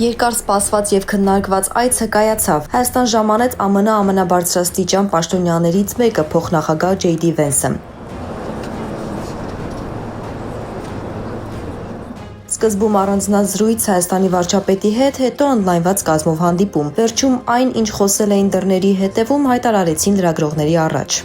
Երկար սպասված եւ քննարկված այցը կայացավ։ Հայաստան ժամանեց ԱՄՆ ամենաբարձրաստիճան պաշտոնյաներից մեկը փոխնախագահ J.D. Վենսը։ Սկզբում առանձնազրույց Հայաստանի վարչապետի հետ, հետո օնլայնված կազմով հանդիպում։ Վերջում այն, ինչ խոսել էին դռների հետևում, հայտարարեցին լրագրողների առաջ։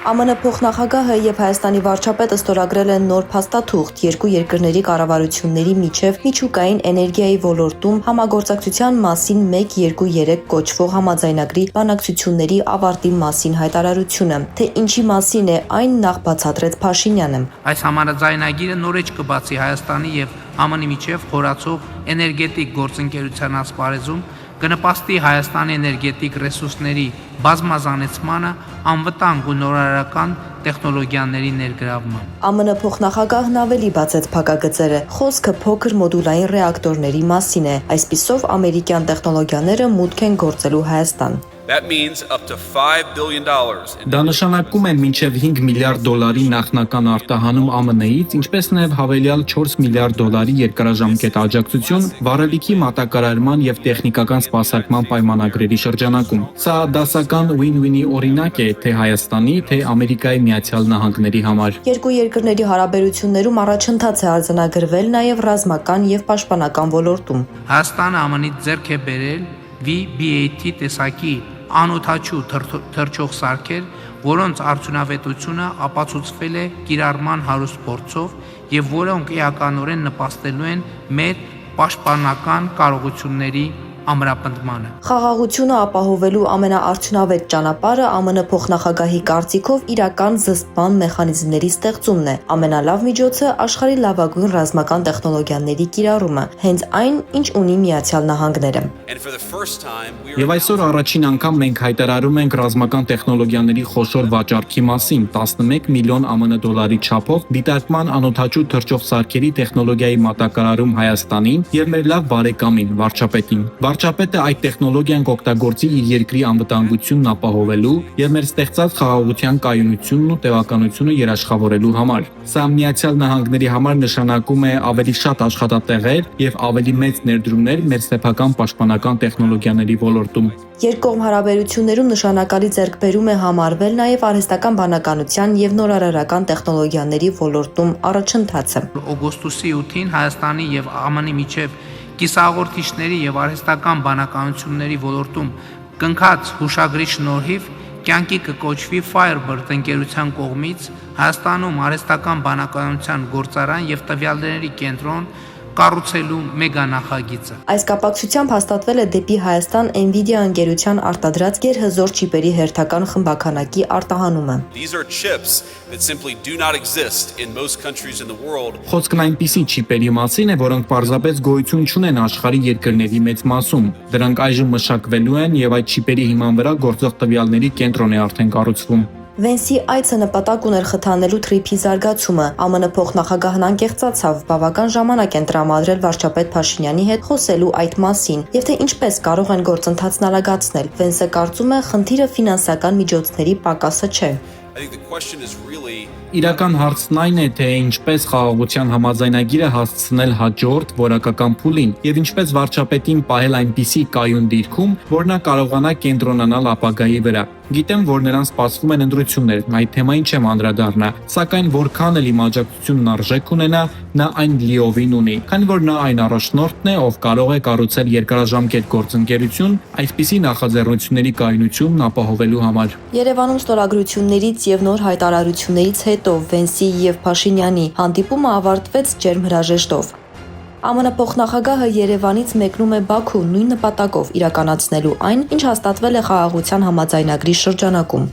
ԱՄՆ փոխնախագահը եւ Հայաստանի վարչապետը ստորագրել են նոր փաստաթուղթ երկու երկրների կառավարությունների միջև միջուկային էներգիայի ոլորտում համագործակցության մասին 1-2-3 կոչվող համաձայնագրի բանակցությունների ավարտի մասին հայտարարությունը, թե ինչի մասին է այն նախ բացատրեց Փաշինյանը։ Այս համաձայնագիրը նորեջ կբացի Հայաստանի եւ ԱՄՆ-ի միջև խորացող էներգետիկ գործընկերության ասպարեզում կնպաստի Հայաստանի էներգետիկ ռեսուրսների բազմազանեցմանը, անվտանգ ու նորարարական տեխնոլոգիաների ներգրավման։ ԱՄՆ փոխնախագահն ավելի բացեց փակագծերը։ Խոսքը փոքր մոդուլային ռեակտորների մասին է։ Այսպիսով ամերիկյան տեխնոլոգիաները մուտք են գործելու Հայաստան։ That means up to $5 billion. Դա նշանակում է մինչև $5 միլիարդ նախնական արտահանում ԱՄՆ-ից, ինչպես նաև հավելյալ $4 միլիարդ երկարաժամկետ աջակցություն վառելիքի մատակարարման եւ տեխնիկական սպասարկման պայմանագրերի շրջանակում։ Սա դասական win-win-ի օրինակ է թե Հայաստանի, թե Ամերիկայի Միացյալ Նահանգների համար։ Երկու երկրների հարաբերություններում առաջընթաց է արձանագրվել նաև ռազմական եւ պաշտպանական ոլորտում։ Հայաստանը ԱՄՆ-ից ձեռք է բերել VBAT տեսակի անօդաչու թռչող սարքեր, որոնց արդյունավետությունը ապացուցվել է կիրառման հարուստ փորձով եւ որոնք էականորեն նպաստելու են մեր պաշտպանական կարողությունների ամրապնդմանը։ Խաղաղությունը ապահովելու ամենաարդյունավետ ճանապարհը ԱՄՆ փոխնախագահի կարծիքով իրական զսպման մեխանիզմների ստեղծումն է։ Ամենալավ միջոցը աշխարհի լավագույն ռազմական տեխնոլոգիաների կիրառումը, հենց այն, ինչ ունի Միացյալ Նահանգները։ Եվ այսօր առաջին անգամ մենք հայտարարում ենք ռազմական տեխնոլոգիաների խոշոր վաճառքի մասին 11 միլիոն $, չափով դիտարկման անօդաչու թռչող սարքերի տեխնոլոգիայի մատակարարում Հայաստանին եւ մեր լավ բարեկամին վարչապետին։ Վարչապետը այդ տեխնոլոգիան կօգտագործի իր երկրի անվտանգությունն ապահովելու եւ մեր ստեղծած խաղաղության կայունությունն ու տևականությունը երաշխավորելու համար։ Սա Միացյալ Նահանգների համար նշանակում է ավելի շատ աշխատատեղեր եւ ավելի մեծ ներդրումներ մեր սեփական պաշտպանական տեխնոլոգիաների ոլորտում։ Երկկողմ հարաբերություններում նշանակալի ձեռքբերում է համարվել նաև արհեստական բանականության եւ նորարարական տեխնոլոգիաների ոլորտում առաջընթացը։ Օգոստոսի 8-ին Հայաստանի եւ ԱՄՆ-ի միջև կիսահաղորդիչների եւ արհեստական բանականությունների ոլորտում կնքած հուշագրի շնորհիվ կյանքի կկոչվի Firebird ընկերության կողմից Հայաստանում արհեստական բանականության գործարան եւ տվյալների կենտրոն կառուցելու մեգանախագիծը։ Այս կապակցությամբ հաստատվել է դեպի Հայաստան Nvidia ընկերության արտադրած գերհզոր չիպերի հերթական խմբաքանակի արտահանումը։ Խոսքն այնպիսի չիպերի մասին է, որոնք պարզապես գոյություն չունեն աշխարհի երկրների մեծ մասում։ Դրանք այժմ մշակվելու են եւ այդ չիպերի հիման վրա գործող տվյալների կենտրոն է արդեն կառուցվում։ Վենսի այցը նպատակ ուներ խթանելու թրիփի զարգացումը։ ԱՄՆ փոխնախագահն անկեղծացավ, բավական ժամանակ են տրամադրել վարչապետ Փաշինյանի հետ խոսելու այդ մասին, եւ թե ինչպես կարող են գործընթացն արագացնել։ Վենսը կարծում է, խնդիրը ֆինանսական միջոցների պակասը չէ։ Իրական հարցն այն է, թե ինչպես խաղաղության համաձայնագիրը հասցնել հաջորդ որակական փուլին եւ ինչպես վարչապետին պահել այնպիսի կայուն դիրքում, որ նա կարողանա կենտրոնանալ ապագայի վրա։ Գիտեմ, որ նրան սպասվում են ընտրություններ, այդ թեմային չեմ անդրադառնա, սակայն որքան էլ իմ աջակցությունն արժեք ունենա, նա այն լիովին ունի, քանի որ նա այն առաջնորդն է, ով կարող է կառուցել երկարաժամկետ գործընկերություն այսպիսի նախաձեռնությունների կայունությունն ապահովելու համար։ Երևանում ստորագրություններից եւ նոր հայտարարություններից հետո Վենսի եւ Փաշինյանի հանդիպումը ավարտվեց ջերմ հրաժեշտով։ ԱՄՆ փոխնախագահը Երևանից մեկնում է Բաքու նույն նպատակով իրականացնելու այն, ինչ հաստատվել է խաղաղության համաձայնագրի շրջանակում։